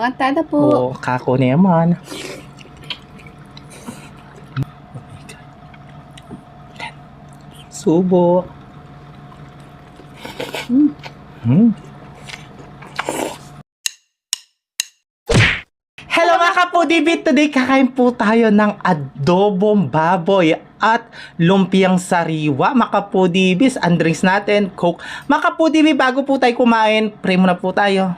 Maganda po. Oo, kako naman. Subo. Hello mga kapudibit! Today kakain po tayo ng adobong baboy at lumpiang sariwa. Mga kapudibis, ang drinks natin, Coke. Mga kapudibis, bago po tayo kumain, pray muna po tayo.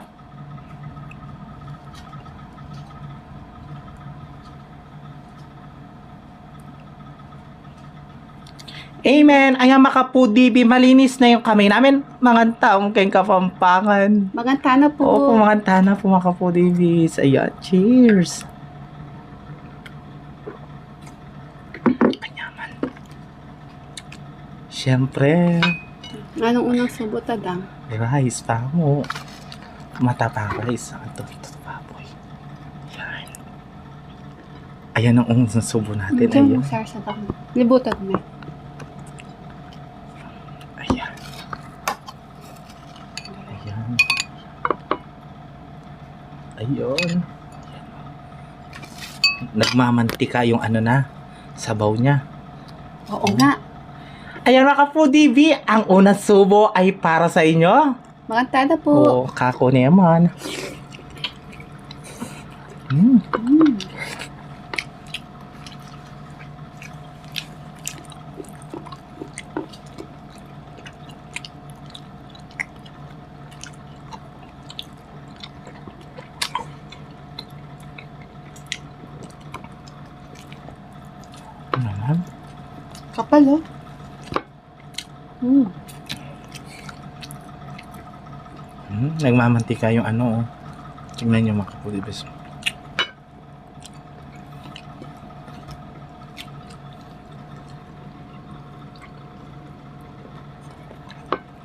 Amen. Ayan mga kapudibi, malinis na yung kamay namin. Mga taong kayong Kapampangan. Maganda na po. Opo, mga tana po mga kapudibis. Ayan, cheers. Kanyaman. Siyempre, Anong unang subo tadang? rice pa mo. Matapang rice. Ito baboy. Ayan. Ayan ang unang subo natin. Diyan Ayan. mo sir sa dang. Libutan mo. Ayan. Ayan. Ayun. Nagmamantika yung ano na, sabaw niya. Oo nga. Ayan mga kapudibi, ang unang subo ay para sa inyo. Maganda po. Oo, kako naman. Naman. Kapal oh. Nagmamantika yung ano, oh. Tingnan nyo mga kapudibis.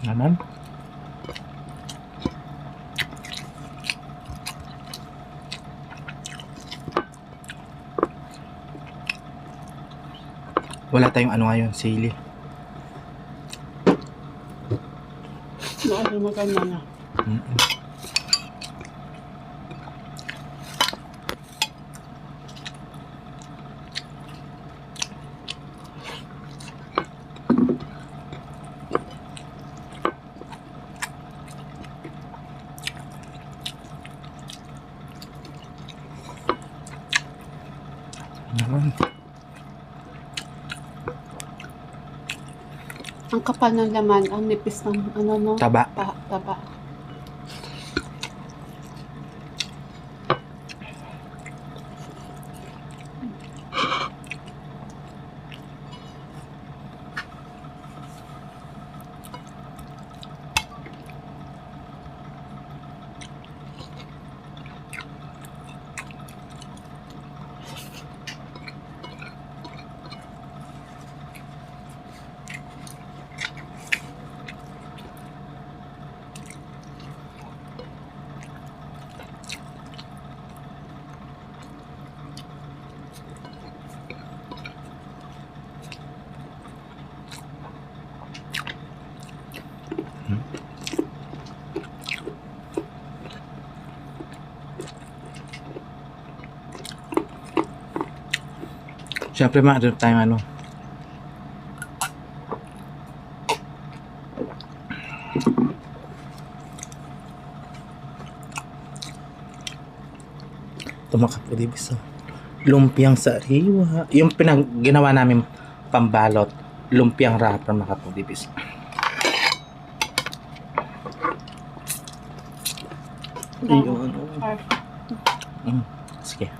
Naman. Wala tayong ano ngayon, sili. Ano maganda na. Naman. Ang kapal ng laman, ang nipis ng ano no? Taba. Taba. Siyempre maaari tayong ano. Ito mga kapudibis, oh. Lumpiang sariwa. Yung ginawa namin pambalot. Lumpiang wrapper mga kapudibis. Ayun. Sige.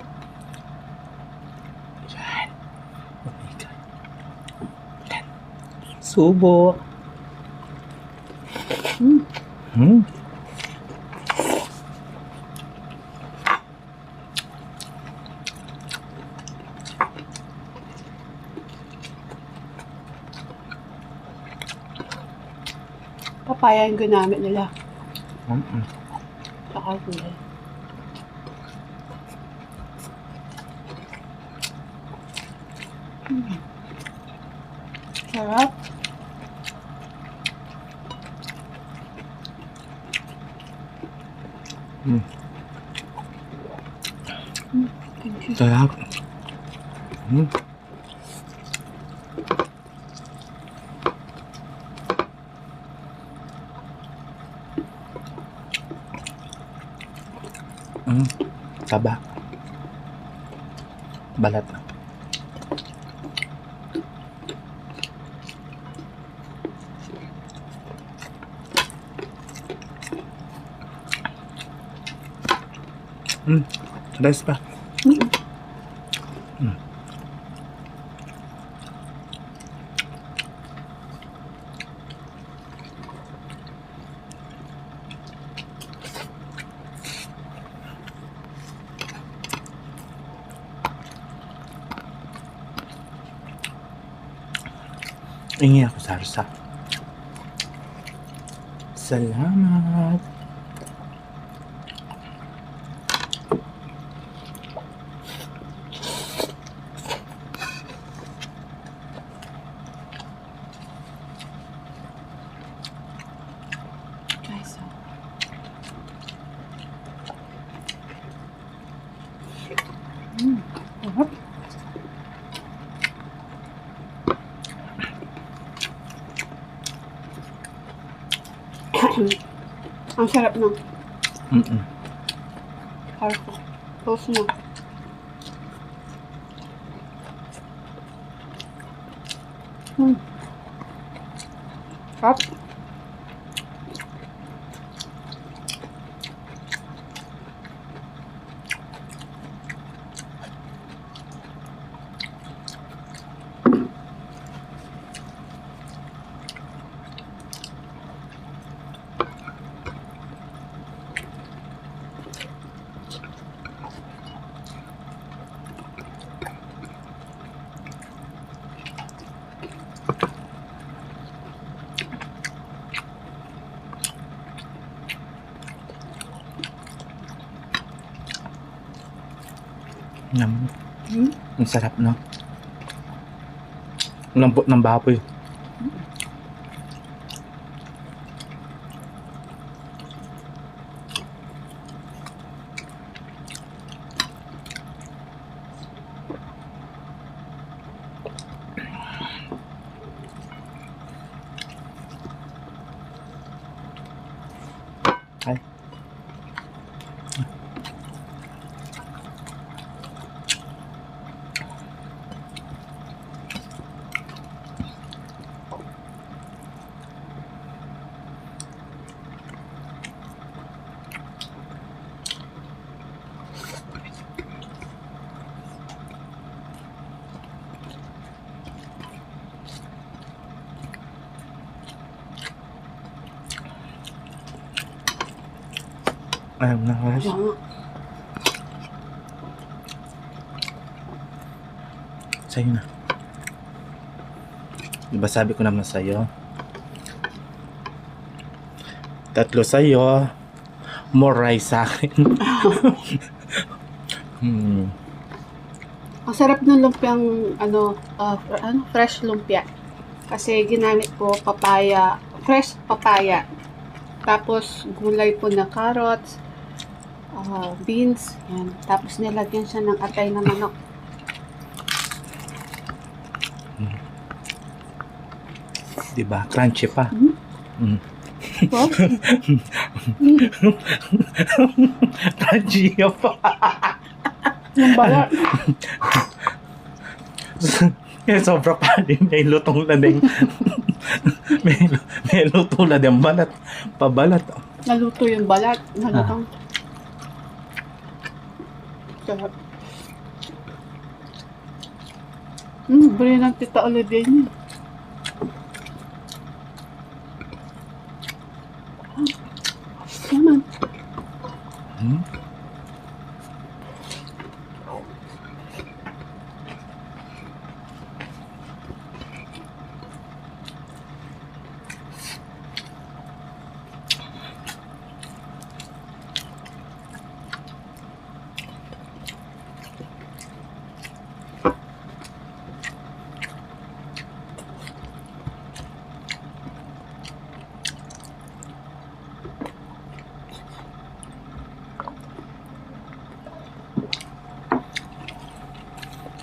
Ayan. Oh my God. Ayan. Subo. Papaya yung ginamit nila. Saka gulay. Sarap. Thank you. Sarap. Taba. Balat. Rice pa. Ingi ako sarsa. Salamat. Try some. Sarap. Ang sarap ng harpo. Toast na. Sarap. Ang sarap, no? Ang lambot ng baboy. Ay. Ayun na guys. Sa'yo na. Diba sabi ko naman sa'yo? 3 sa'yo. More rice sa akin. Ang sarap ng lumpiang fresh lumpia. Kasi ginamit ko papaya, fresh papaya. Tapos gulay po na carrots, beans, yan. Tapos nilagyan siya ng atay na manok. Diba? Crunchy pa. Wow. Crunchy pa. Yung balat. Sobra pa din. May lutong na din. may lutong na din. Balat. Pabalat. Naluto yung balat. Nalutong. Sarap. Bili ng Tita Olivia niya. Yaman.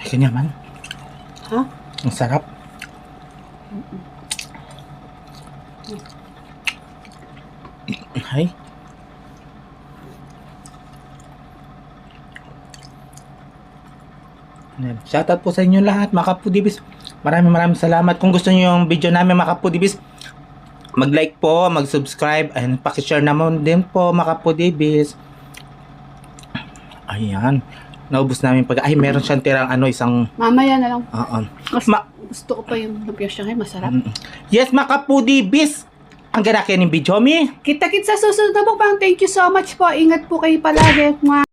Kanya man. Ha? Ang sarap. Ay. Ayan. Shoutout po sa inyo lahat, mga kapudibis. Maraming salamat. Kung gusto niyo yung video namin, mga kapudibis, mag-like po, mag-subscribe, and pakishare naman din po, mga kapudibis. Ayan. Naubos namin pag... Ay, meron siyang tirang isang... Mamaya na lang. Oo. Gusto ko pa yung lumpia Shanghai, masarap. Yes, mga kapudibis! Ang ganakyan ng video, mi. Kita-kits sa susunod na mukbang. Thank you so much po. Ingat po kayo palagi. Mga